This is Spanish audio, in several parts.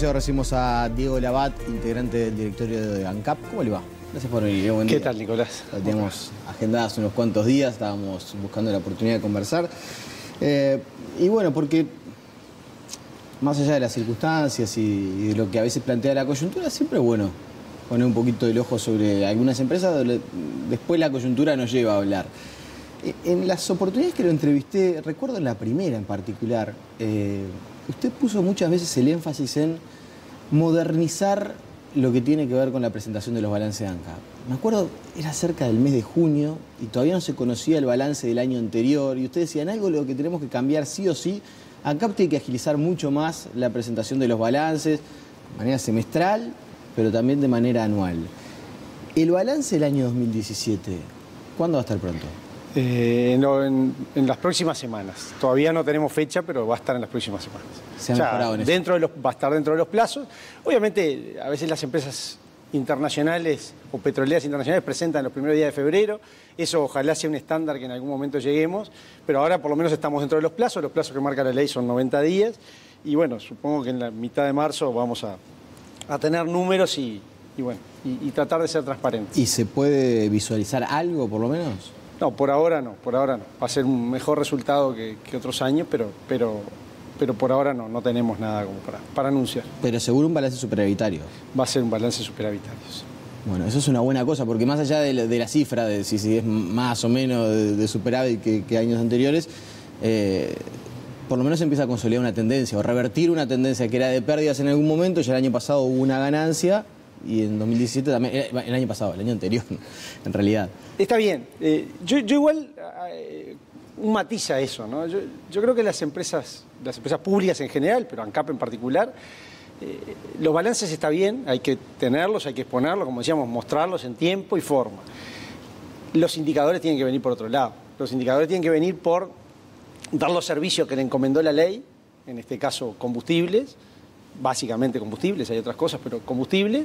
anunciado, recibimos a Diego Labat, integrante del directorio de ANCAP. ¿Cómo le va? Gracias por venir. Buen día. ¿Qué tal, Nicolás? La teníamos agendadas unos cuantos días, estábamos buscando la oportunidad de conversar. Y bueno, porque más allá de las circunstancias y de lo que a veces plantea la coyuntura, siempre es bueno poner un poquito el ojo sobre algunas empresas donde después la coyuntura nos lleva a hablar. En las oportunidades que lo entrevisté, recuerdo en la primera en particular, usted puso muchas veces el énfasis en modernizar lo que tiene que ver con la presentación de los balances de ANCAP. Me acuerdo, era cerca del mes de junio y todavía no se conocía el balance del año anterior y ustedes decían algo lo que tenemos que cambiar sí o sí. ANCAP tiene que agilizar mucho más la presentación de los balances de manera semestral, pero también de manera anual. El balance del año 2017, ¿cuándo va a estar pronto? En las próximas semanas. Todavía no tenemos fecha, pero va a estar en las próximas semanas. Se ha mejorado en eso. Va a estar dentro de los plazos. Obviamente, a veces las empresas internacionales o petroleras internacionales presentan los primeros días de febrero. Eso ojalá sea un estándar que en algún momento lleguemos. Pero ahora por lo menos estamos dentro de los plazos. Los plazos que marca la ley son 90 días. Y bueno, supongo que en la mitad de marzo vamos a tener números y tratar de ser transparentes. ¿Y se puede visualizar algo, por lo menos? No, por ahora no. Va a ser un mejor resultado que otros años, pero por ahora no tenemos nada como para anunciar. Pero seguro un balance superavitario. Va a ser un balance superavitario, sí. Bueno, eso es una buena cosa, porque más allá de la cifra, de si es más o menos de superávit que años anteriores, por lo menos se empieza a consolidar una tendencia, o revertir una tendencia que era de pérdidas en algún momento. Ya el año pasado hubo una ganancia, y en 2017 también, el año pasado, el año anterior, en realidad. Está bien. Yo igual, un matiz a eso, ¿no? Yo creo que las empresas públicas en general, pero ANCAP en particular, los balances está bien, hay que tenerlos, hay que exponerlos, como decíamos, mostrarlos en tiempo y forma. Los indicadores tienen que venir por otro lado. Los indicadores tienen que venir por dar los servicios que le encomendó la ley, en este caso combustibles, básicamente combustibles, hay otras cosas, pero combustibles,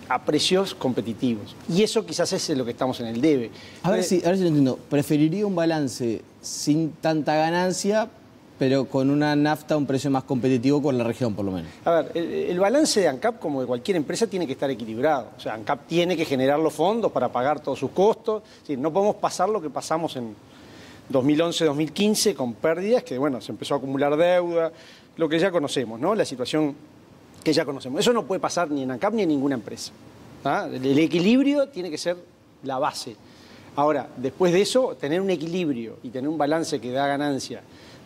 a precios competitivos. Y eso quizás es lo que estamos en el debe. A ver si lo entiendo. ¿Preferiría un balance sin tanta ganancia, pero con una nafta a un precio más competitivo con la región, por lo menos? A ver, el balance de ANCAP, como de cualquier empresa, tiene que estar equilibrado. O sea, ANCAP tiene que generar los fondos para pagar todos sus costos. Es decir, no podemos pasar lo que pasamos en 2011-2015 con pérdidas, que bueno, se empezó a acumular deuda, lo que ya conocemos, ¿no? La situación que ya conocemos. Eso no puede pasar ni en ANCAP ni en ninguna empresa. ¿Ah? El equilibrio tiene que ser la base. Ahora, después de eso, tener un equilibrio y tener un balance que da ganancia,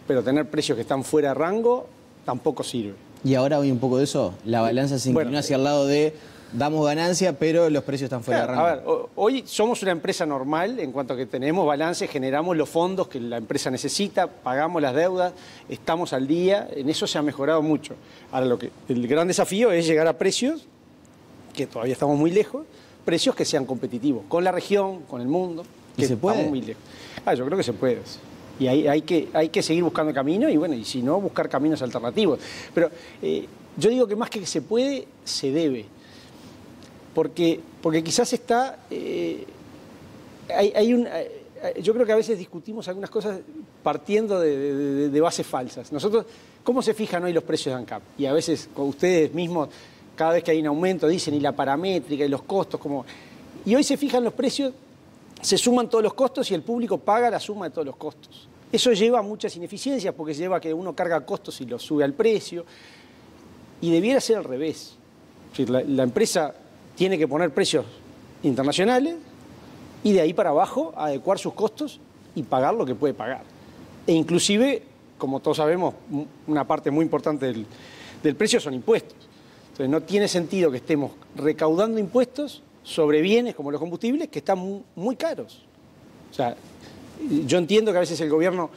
pero tener precios que están fuera de rango, tampoco sirve. Y ahora hay un poco de eso. La balanza se inclinó hacia el lado de damos ganancia, pero los precios están fuera de rango. A ver, hoy somos una empresa normal en cuanto a que tenemos balance, generamos los fondos que la empresa necesita, pagamos las deudas, estamos al día, en eso se ha mejorado mucho. Ahora, el gran desafío es llegar a precios, que todavía estamos muy lejos, precios que sean competitivos con la región, con el mundo, que se puede. Estamos muy lejos. Yo creo que se puede. Y hay que seguir buscando caminos y si no, buscar caminos alternativos. Pero yo digo que más que se puede, se debe. Porque quizás está... yo creo que a veces discutimos algunas cosas partiendo de bases falsas. Nosotros, ¿cómo se fijan hoy los precios de ANCAP? Y a veces con ustedes mismos, cada vez que hay un aumento, dicen, y la paramétrica, y los costos, como... Y hoy se fijan los precios, se suman todos los costos y el público paga la suma de todos los costos. Eso lleva a muchas ineficiencias porque lleva a que uno carga costos y los sube al precio. Y debiera ser al revés. Es decir, la empresa tiene que poner precios internacionales y de ahí para abajo adecuar sus costos y pagar lo que puede pagar. E inclusive, como todos sabemos, una parte muy importante del precio son impuestos. Entonces no tiene sentido que estemos recaudando impuestos sobre bienes como los combustibles que están muy caros. O sea, yo entiendo que a veces el gobierno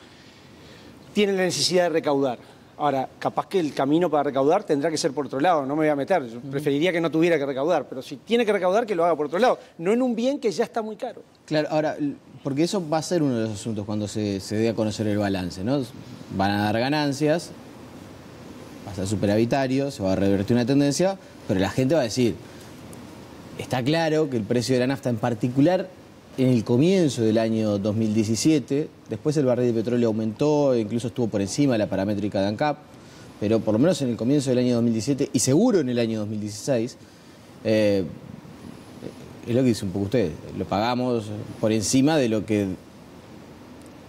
tiene la necesidad de recaudar. Ahora, capaz que el camino para recaudar tendrá que ser por otro lado, no me voy a meter. Yo preferiría que no tuviera que recaudar, pero si tiene que recaudar, que lo haga por otro lado, no en un bien que ya está muy caro. Claro, ahora, porque eso va a ser uno de los asuntos cuando se dé a conocer el balance, ¿no? Van a dar ganancias, va a ser superavitario, se va a revertir una tendencia, pero la gente va a decir, está claro que el precio de la nafta en particular en el comienzo del año 2017, después el barril de petróleo aumentó, incluso estuvo por encima de la paramétrica de ANCAP, pero por lo menos en el comienzo del año 2017 y seguro en el año 2016, es lo que dice un poco usted, lo pagamos por encima de lo que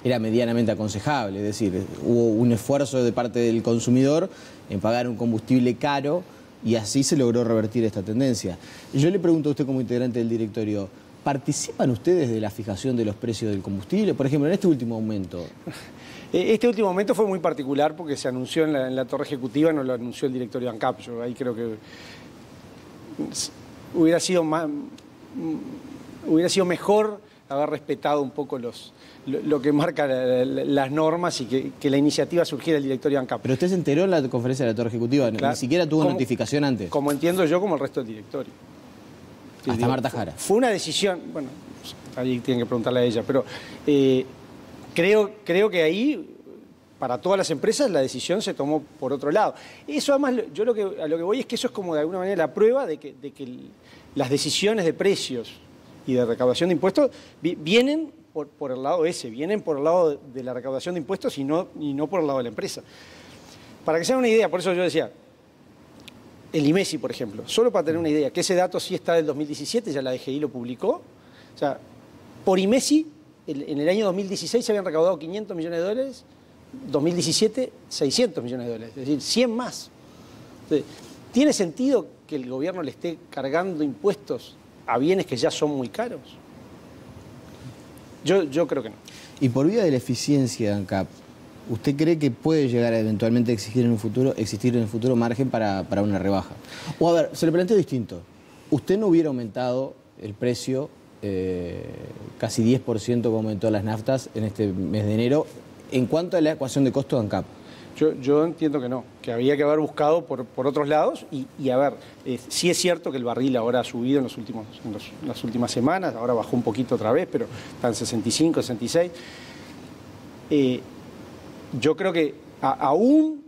era medianamente aconsejable, es decir, hubo un esfuerzo de parte del consumidor en pagar un combustible caro y así se logró revertir esta tendencia. Yo le pregunto a usted como integrante del directorio, ¿participan ustedes de la fijación de los precios del combustible? Por ejemplo, en este último aumento. Este último momento fue muy particular porque se anunció en la torre ejecutiva, no lo anunció el directorio de ANCAP. Yo ahí creo que hubiera sido mejor haber respetado un poco lo que marca las normas y que la iniciativa surgiera del directorio de ANCAP. Pero usted se enteró en la conferencia de la torre ejecutiva, claro, ni siquiera tuvo notificación antes. Como entiendo yo, como el resto del directorio. Hasta Marta Jara. Fue una decisión, bueno, ahí tienen que preguntarle a ella, pero creo que ahí, para todas las empresas, la decisión se tomó por otro lado. Eso además, yo a lo que voy es que eso es como de alguna manera la prueba de que las decisiones de precios y de recaudación de impuestos vienen por el lado ese, vienen por el lado de la recaudación de impuestos y no por el lado de la empresa. Para que se hagan una idea, por eso yo decía, el IMESI, por ejemplo, solo para tener una idea, que ese dato sí está del 2017, ya la DGI lo publicó. O sea, por IMESI, en el año 2016 se habían recaudado 500 millones de dólares, 2017, 600 millones de dólares, es decir, 100 más. Entonces, ¿tiene sentido que el gobierno le esté cargando impuestos a bienes que ya son muy caros? Yo creo que no. Y por vía de la eficiencia de ANCAP, ¿usted cree que puede llegar a eventualmente existir en el futuro margen para una rebaja? O a ver, se lo planteo distinto. ¿Usted no hubiera aumentado el precio casi 10% como aumentó las naftas en este mes de enero en cuanto a la ecuación de costo de ANCAP? Yo entiendo que no, que había que haber buscado por otros lados y a ver, sí es cierto que el barril ahora ha subido en las últimas semanas, ahora bajó un poquito otra vez, pero está en 65, 66. Yo creo que aún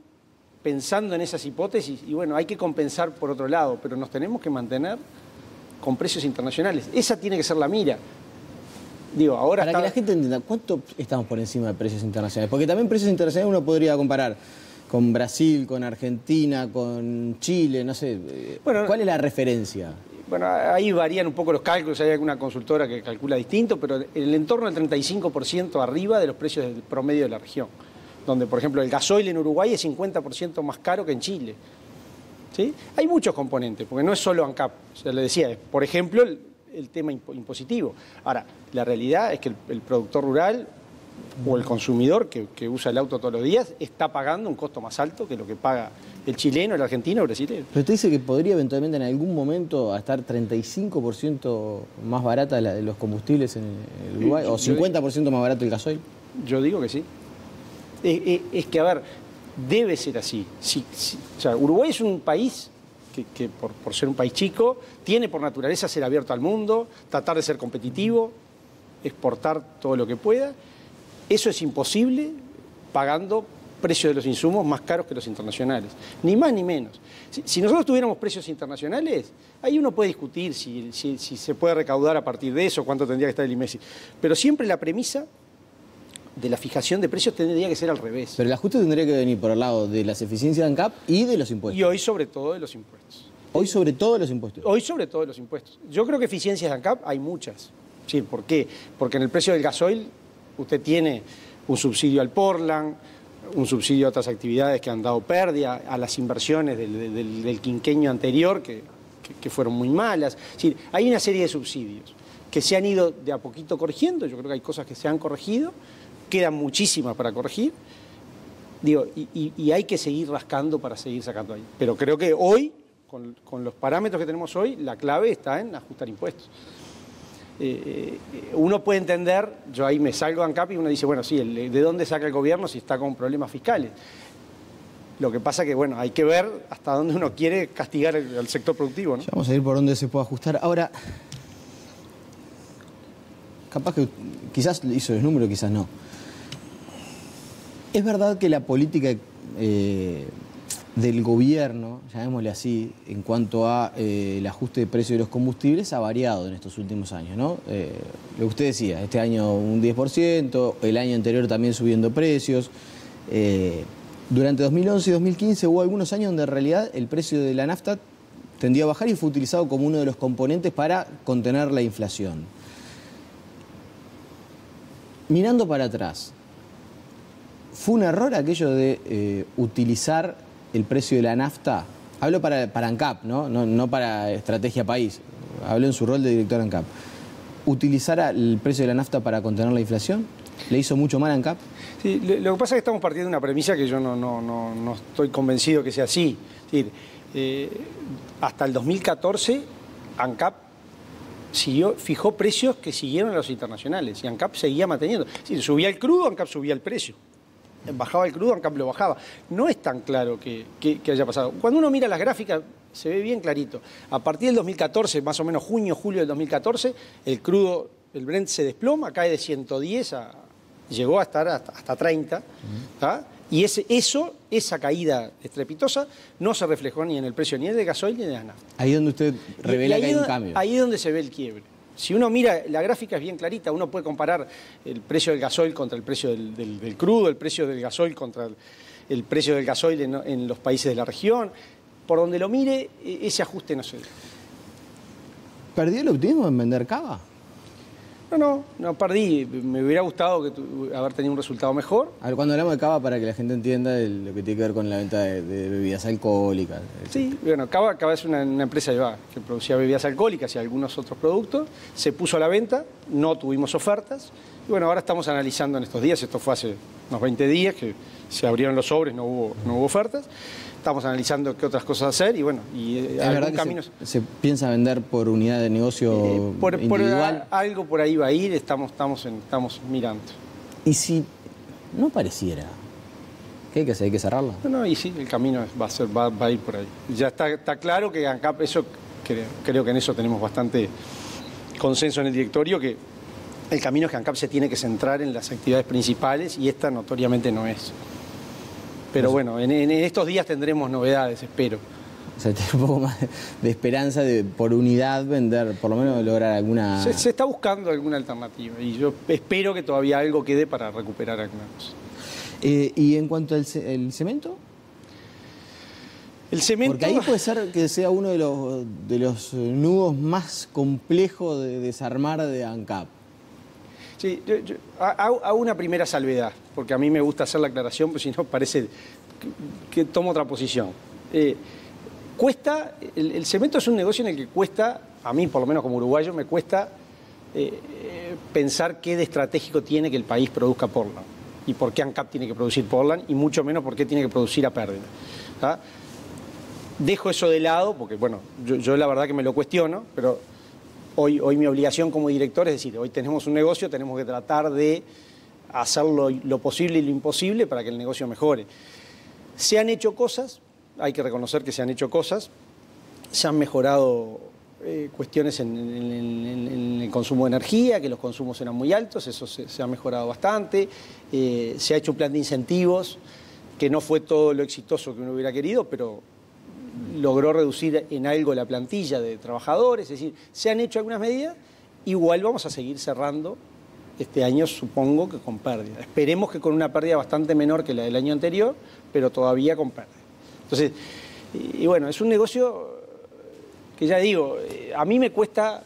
pensando en esas hipótesis, y bueno, hay que compensar por otro lado, pero nos tenemos que mantener con precios internacionales. Esa tiene que ser la mira. Digo, ahora para que la gente entienda, ¿cuánto estamos por encima de precios internacionales? Porque también precios internacionales uno podría comparar con Brasil, con Argentina, con Chile, no sé. Bueno, ¿cuál es la referencia? Bueno, ahí varían un poco los cálculos, hay alguna consultora que calcula distinto, pero en el entorno del 35% arriba de los precios del promedio de la región, donde, por ejemplo, el gasoil en Uruguay es 50% más caro que en Chile. ¿Sí? Hay muchos componentes, porque no es solo ANCAP. O sea, le decía, por ejemplo, el tema impositivo. Ahora, la realidad es que el productor rural o el consumidor que usa el auto todos los días está pagando un costo más alto que lo que paga el chileno, el argentino o el brasileño. Pero usted dice que podría eventualmente en algún momento estar 35% más barata los combustibles en el Uruguay, o 50% más barato el gasoil. Yo digo que sí. Es que, a ver, debe ser así. O sea, Uruguay es un país que por ser un país chico, tiene por naturaleza ser abierto al mundo, tratar de ser competitivo, exportar todo lo que pueda. Eso es imposible pagando precios de los insumos más caros que los internacionales. Ni más ni menos. Si nosotros tuviéramos precios internacionales, ahí uno puede discutir si se puede recaudar a partir de eso, cuánto tendría que estar el IMESI. Pero siempre la premisa de la fijación de precios tendría que ser al revés. Pero el ajuste tendría que venir por el lado de las eficiencias de ANCAP y de los impuestos. Y hoy sobre todo de los impuestos. ¿Hoy sobre todo de los impuestos? Hoy sobre todo de los impuestos. Yo creo que eficiencias de ANCAP hay muchas. Sí, ¿por qué? Porque en el precio del gasoil usted tiene un subsidio al Portland, un subsidio a otras actividades que han dado pérdida, a las inversiones del quinquenio anterior que fueron muy malas. Es decir, hay una serie de subsidios que se han ido de a poquito corrigiendo. Yo creo que hay cosas que se han corregido. Quedan muchísimas para corregir, digo, y hay que seguir rascando para seguir sacando ahí. Pero creo que hoy, con los parámetros que tenemos hoy, la clave está en ajustar impuestos. Uno puede entender, yo ahí me salgo de ANCAP y uno dice, bueno, sí, ¿de dónde saca el gobierno si está con problemas fiscales? Lo que pasa que, bueno, hay que ver hasta dónde uno quiere castigar al sector productivo, ¿no? Ya vamos a ir por dónde se puede ajustar. Ahora, capaz que quizás hizo los números, quizás no. Es verdad que la política del gobierno, llamémosle así, en cuanto a el ajuste de precios de los combustibles ha variado en estos últimos años, ¿no? Lo que usted decía, este año un 10%, el año anterior también subiendo precios. Durante 2011 y 2015 hubo algunos años donde en realidad el precio de la nafta tendió a bajar y fue utilizado como uno de los componentes para contener la inflación. Mirando para atrás, ¿fue un error aquello de utilizar el precio de la nafta? Hablo para ANCAP, no para Estrategia País. Hablo en su rol de director ANCAP. ¿Utilizar el precio de la nafta para contener la inflación? ¿Le hizo mucho mal a ANCAP? Sí, lo que pasa es que estamos partiendo de una premisa que yo no estoy convencido que sea así. Es decir, hasta el 2014, ANCAP fijó precios que siguieron a los internacionales y ANCAP seguía manteniendo. Es decir, subía el crudo, ANCAP subía el precio. Bajaba el crudo, ANCAP lo bajaba. No es tan claro que haya pasado. Cuando uno mira las gráficas, se ve bien clarito. A partir del 2014, más o menos junio, julio del 2014, el crudo, el Brent se desploma, cae de 110 llegó a estar hasta 30. Y esa caída estrepitosa no se reflejó ni en el precio ni del gasoil ni de la nafta. Ahí es donde usted revela que hay un cambio. Ahí es donde se ve el quiebre. Si uno mira, la gráfica es bien clarita, uno puede comparar el precio del gasoil contra el precio del crudo, el precio del gasoil contra el precio del gasoil en los países de la región. Por donde lo mire, ese ajuste no se da. ¿Perdió el optimismo en vender cava? No perdí. Me hubiera gustado haber tenido un resultado mejor. A ver, cuando hablamos de cava, para que la gente entienda lo que tiene que ver con la venta de bebidas alcohólicas. Sí, bueno, Cava es una empresa que producía bebidas alcohólicas y algunos otros productos. Se puso a la venta, no tuvimos ofertas. Y bueno, ahora estamos analizando en estos días, esto fue hace unos 20 días que se abrieron los sobres, no hubo ofertas. Estamos analizando qué otras cosas hacer y bueno, ¿Es verdad que se piensa vender por unidad de negocio individual? Algo por ahí va a ir, estamos mirando. ¿Y si no pareciera? ¿Qué hay que hacer? ¿Hay que cerrarla? Y sí, el camino va a ir por ahí. Ya está claro que ANCAP, creo que en eso tenemos bastante consenso en el directorio, que el camino es que ANCAP se tiene que centrar en las actividades principales y esta notoriamente no es. Pero bueno, en estos días tendremos novedades, espero. O sea, tiene un poco más de esperanza de por unidad vender, por lo menos lograr alguna... Se está buscando alguna alternativa y yo espero que todavía algo quede para recuperar alguna cosa. ¿Y en cuanto al cemento? El cemento... Porque ahí puede ser que sea uno de los nudos más complejos de desarmar de ANCAP. Sí, yo hago una primera salvedad, porque a mí me gusta hacer la aclaración, porque si no parece que tomo otra posición. El cemento es un negocio en el que cuesta, a mí por lo menos como uruguayo, me cuesta pensar qué de estratégico tiene que el país produzca Portland, y por qué ANCAP tiene que producir Portland, y mucho menos por qué tiene que producir a pérdida. Dejo eso de lado, porque bueno, yo la verdad que me lo cuestiono, pero... Hoy mi obligación como director es decir, hoy tenemos un negocio, tenemos que tratar de hacer lo posible y lo imposible para que el negocio mejore. Se han hecho cosas, hay que reconocer que se han hecho cosas, se han mejorado cuestiones en el consumo de energía, que los consumos eran muy altos, eso se ha mejorado bastante, se ha hecho un plan de incentivos, que no fue todo lo exitoso que uno hubiera querido, pero... logró reducir en algo la plantilla de trabajadores, es decir, se han hecho algunas medidas, igual vamos a seguir cerrando este año, supongo que con pérdida. Esperemos que con una pérdida bastante menor que la del año anterior, pero todavía con pérdida. Entonces, y bueno, es un negocio que ya digo, a mí me cuesta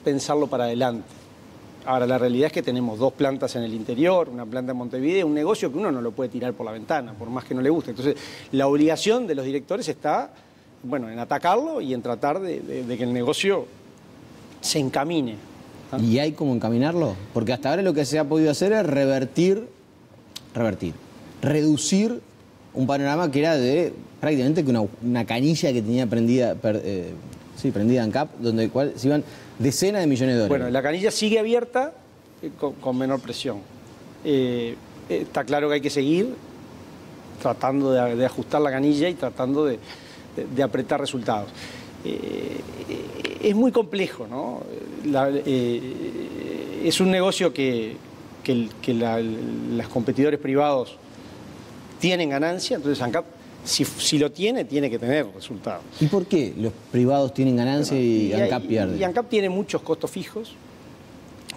pensarlo para adelante. Ahora, la realidad es que tenemos 2 plantas en el interior, una planta en Montevideo, un negocio que uno no lo puede tirar por la ventana, por más que no le guste. Entonces, la obligación de los directores está, bueno, en atacarlo y en tratar de que el negocio se encamine. ¿Y hay cómo encaminarlo? Porque hasta ahora lo que se ha podido hacer es reducir un panorama que era de prácticamente una canilla que tenía prendida ANCAP, donde se iban decenas de millones de dólares. Bueno, la canilla sigue abierta con menor presión. Está claro que hay que seguir tratando de ajustar la canilla y tratando de apretar resultados. Es muy complejo, ¿no? Es un negocio que los competidores privados tienen ganancia, entonces ANCAP, si lo tiene que tener resultados. ¿Y por qué los privados tienen ganancia y ANCAP pierde? Y ANCAP tiene muchos costos fijos,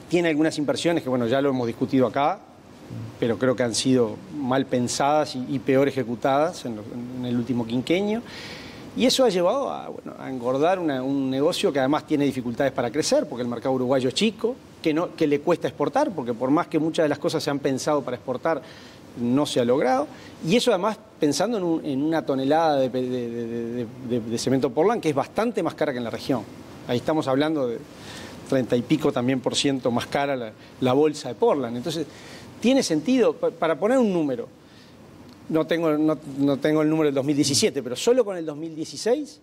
tiene algunas inversiones que, bueno, ya lo hemos discutido acá, pero creo que han sido mal pensadas y peor ejecutadas en el último quinquenio. Y eso ha llevado a engordar un negocio que además tiene dificultades para crecer, porque el mercado uruguayo es chico, que le cuesta exportar, porque por más que muchas de las cosas se han pensado para exportar, no se ha logrado. Y eso además pensando en una tonelada de cemento Portland, que es bastante más cara que en la región. Ahí estamos hablando de 30 y pico también por ciento más cara la bolsa de Portland. Entonces, tiene sentido, para poner un número, no tengo el número del 2017, pero solo con el 2016,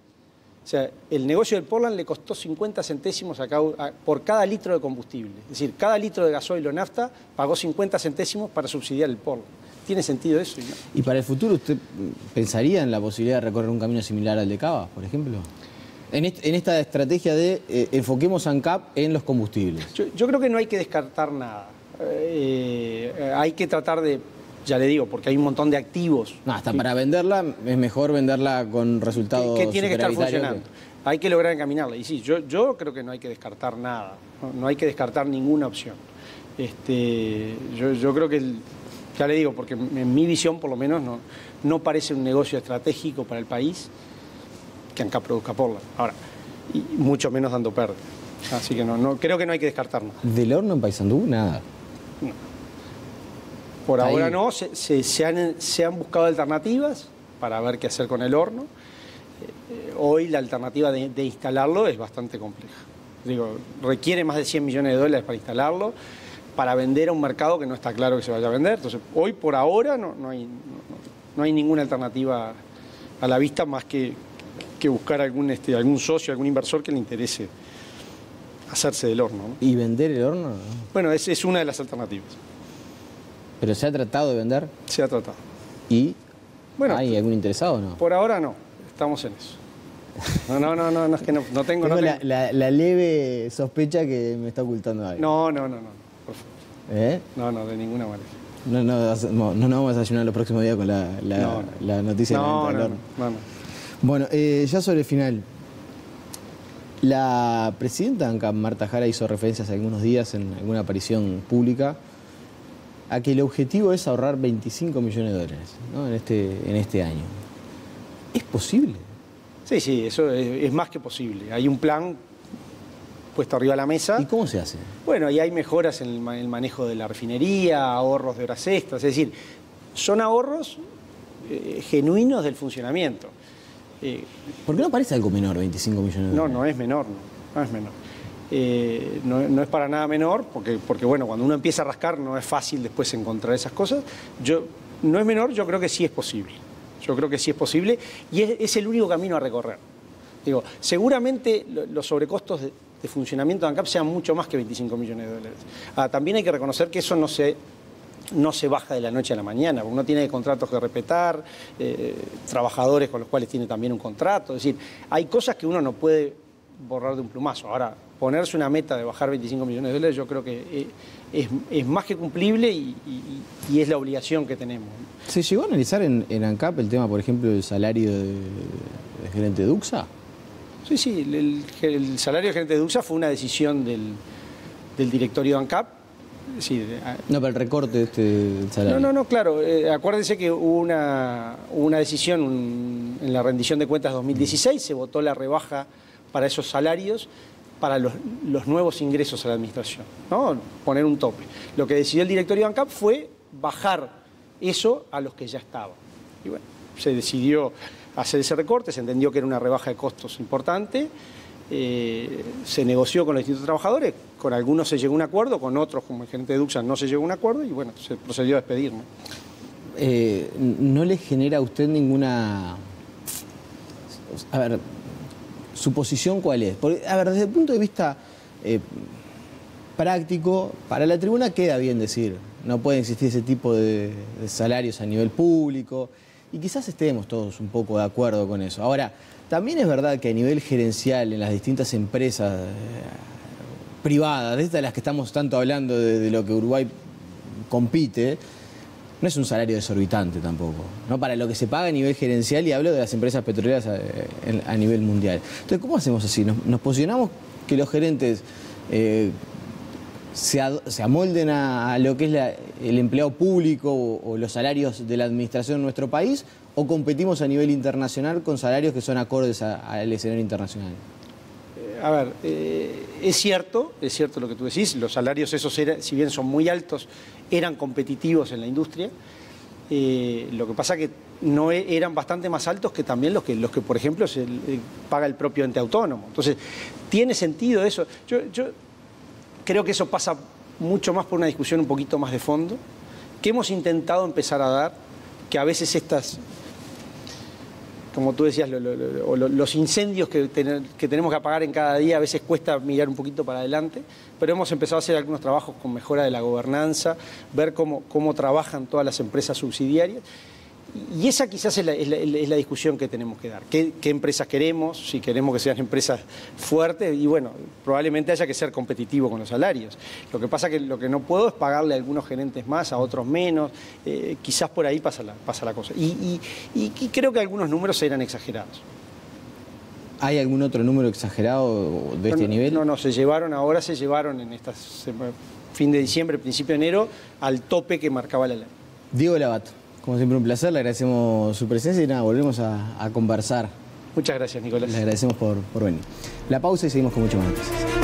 o sea, el negocio del Portland le costó 50 centésimos por cada litro de combustible. Es decir, cada litro de gasoil o nafta pagó 50 centésimos para subsidiar el Portland. ¿Tiene sentido eso? ¿No? ¿Y para el futuro usted pensaría en la posibilidad de recorrer un camino similar al de Cava, por ejemplo? En esta estrategia de enfoquemos ANCAP en los combustibles. Yo creo que no hay que descartar nada. Hay que tratar de, ya le digo, porque hay un montón de activos. No, hasta para venderla es mejor venderla con resultados que tiene que estar funcionando. Hay que lograr encaminarla. Y sí, yo creo que no hay que descartar nada. No hay que descartar ninguna opción. Yo creo que, ya le digo, porque en mi visión por lo menos no parece un negocio estratégico para el país que ANCAP produzca Portland. Ahora, y mucho menos dando pérdida. Así que creo que no hay que descartar nada. ¿Del horno en Paysandú? Nada. No. Por ahora no, se han buscado alternativas para ver qué hacer con el horno. Hoy la alternativa de instalarlo es bastante compleja. Digo, requiere más de $100 millones para instalarlo, para vender a un mercado que no está claro que se vaya a vender. Entonces, hoy por ahora no hay ninguna alternativa a la vista más que buscar algún socio, algún inversor que le interese hacerse del horno, ¿no? ¿Y vender el horno? Bueno, es una de las alternativas. ¿Pero se ha tratado de vender? Se ha tratado. ¿Y bueno, hay algún interesado o no? Por ahora no, estamos en eso. No, es que no tengo... La leve sospecha que me está ocultando algo. No, por favor. No, de ninguna manera. No nos vamos a desayunar los próximos días con la noticia de la venta del horno. No. Bueno, ya sobre el final. La presidenta ANCAP, Marta Jara, hizo referencias hace algunos días en alguna aparición pública a que el objetivo es ahorrar $25 millones, ¿no? en este año. ¿Es posible? Sí, eso es más que posible. Hay un plan puesto arriba de la mesa. ¿Y cómo se hace? Bueno, y hay mejoras en el manejo de la refinería, ahorros de horas extras. Es decir, son ahorros genuinos del funcionamiento. ¿Por qué no parece algo menor, $25 millones? No es menor, no es menor. No es para nada menor, porque bueno, cuando uno empieza a rascar no es fácil después encontrar esas cosas. No es menor, yo creo que sí es posible. Yo creo que sí es posible y es el único camino a recorrer. Digo, seguramente los sobrecostos de funcionamiento de ANCAP sean mucho más que $25 millones. También hay que reconocer que eso no se baja de la noche a la mañana, porque uno tiene contratos que respetar, trabajadores con los cuales tiene también un contrato. Es decir, hay cosas que uno no puede borrar de un plumazo. Ahora, ponerse una meta de bajar $25 millones, yo creo que es más que cumplible y es la obligación que tenemos. ¿Se llegó a analizar en ANCAP el tema, por ejemplo, del salario de gerente de DUCSA? Sí, el salario de gerente de DUCSA fue una decisión del directorio de ANCAP. Sí, no, pero el recorte de este salario. No, claro. Acuérdense que hubo una decisión en la rendición de cuentas 2016, se votó la rebaja para esos salarios, para los nuevos ingresos a la administración, ¿no? Poner un tope. Lo que decidió el directorio de ANCAP fue bajar eso a los que ya estaban. Y bueno, se decidió hacer ese recorte, se entendió que era una rebaja de costos importante. Se negoció con los distintos trabajadores, con algunos se llegó a un acuerdo, con otros, como el gerente de DUCSA, no se llegó a un acuerdo y bueno, se procedió a despedir, ¿no? ¿No le genera a usted ninguna... A ver, ¿su posición cuál es? Porque, a ver, desde el punto de vista práctico, para la tribuna queda bien decir, no puede existir ese tipo de salarios a nivel público y quizás estemos todos un poco de acuerdo con eso. Ahora, también es verdad que a nivel gerencial en las distintas empresas privadas, de estas de las que estamos tanto hablando de lo que Uruguay compite, no es un salario desorbitante tampoco, ¿no? Para lo que se paga a nivel gerencial, y hablo de las empresas petroleras a nivel mundial. Entonces, ¿cómo hacemos así? Nos posicionamos que los gerentes se amolden a lo que es el empleado público o los salarios de la administración en nuestro país, o competimos a nivel internacional con salarios que son acordes al escenario internacional? A ver, es cierto lo que tú decís, los salarios esos, si bien son muy altos, eran competitivos en la industria. Lo que pasa que no eran bastante más altos que también los que por ejemplo, paga el propio ente autónomo. Entonces, ¿tiene sentido eso? Yo creo que eso pasa mucho más por una discusión un poquito más de fondo, que hemos intentado empezar a dar, que a veces estas, como tú decías, los incendios que tenemos que apagar en cada día, a veces cuesta mirar un poquito para adelante, pero hemos empezado a hacer algunos trabajos con mejora de la gobernanza, ver cómo trabajan todas las empresas subsidiarias. Y esa quizás es la discusión que tenemos que dar. ¿Qué empresas queremos? Si queremos que sean empresas fuertes, y bueno, probablemente haya que ser competitivo con los salarios. Lo que pasa que lo que no puedo es pagarle a algunos gerentes más, a otros menos. Quizás por ahí pasa la cosa. Y creo que algunos números eran exagerados. ¿Hay algún otro número exagerado de este nivel? No, se llevaron en estas fin de diciembre, principio de enero, al tope que marcaba la ley. Diego Labat, como siempre un placer, le agradecemos su presencia y nada, volvemos a conversar. Muchas gracias, Nicolás. Le agradecemos por venir. La pausa y seguimos con mucho más noticias.